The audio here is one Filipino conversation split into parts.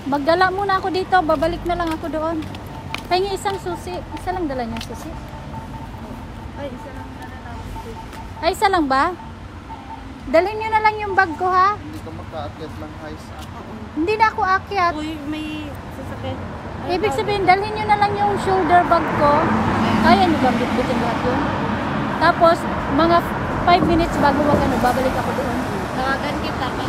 Maggala muna ako dito. Babalik na lang ako doon. Pahingi isang susi. Isa lang dala niya susi. Ay, isa lang na natin. Ay, isa lang ba? Dalhin nyo na lang yung bag ko, ha? Hindi ka magkaakyat lang guys. Hindi na ako akyat. Uy, may sasakyan. Ibig sabihin, dalhin nyo na lang yung shoulder bag ko. Kaya nyo ba bitbitin lahat yun? Tapos, mga 5 minutes bago wag ano, babalik ako doon. Tawagan kita pa.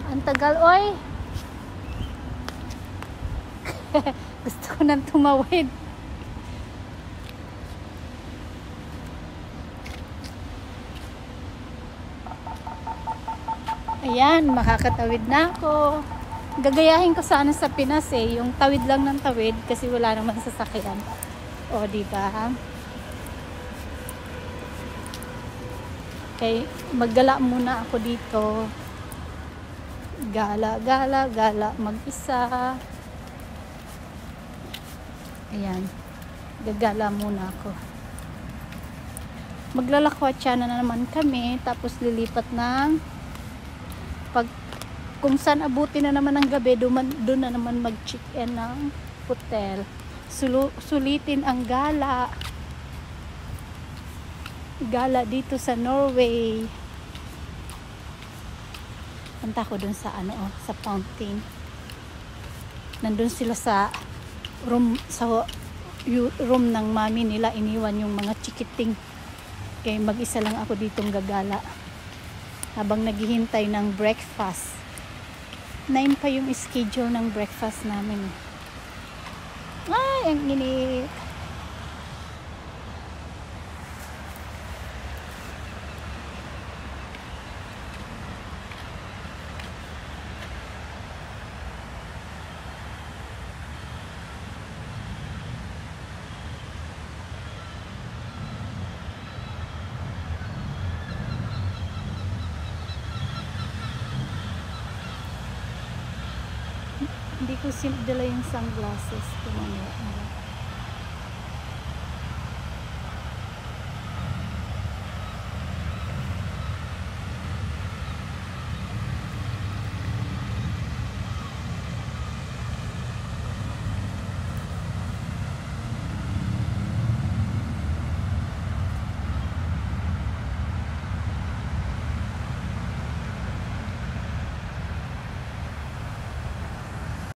Ang tagal, oy. Gusto ko nang tumawid. Ayan, makakatawid na ako. Gagayahin ko sana sa Pinas eh, yung tawid lang ng tawid kasi wala naman sasakyan. O, diba? Okay, maggala muna ako dito. Gala, gala, gala, mag-isa. Ayan, gagala muna ako. Maglalakwatsa na naman kami, tapos lilipat ng kung saan abutin na naman ng gabi, doon na naman mag-check-in ng hotel. Sulitin ang gala. Gala dito sa Norway. Punta ko dun sa sa fountain. Nandun sila sa room ng mami nila, iniwan yung mga chikiting. Kaya mag-isa lang ako ditong gagala. Habang naghihintay ng breakfast. 9 pa yung schedule ng breakfast namin. Ay, ang init. Hindi ko sinadala yung sunglasses ko mamaya.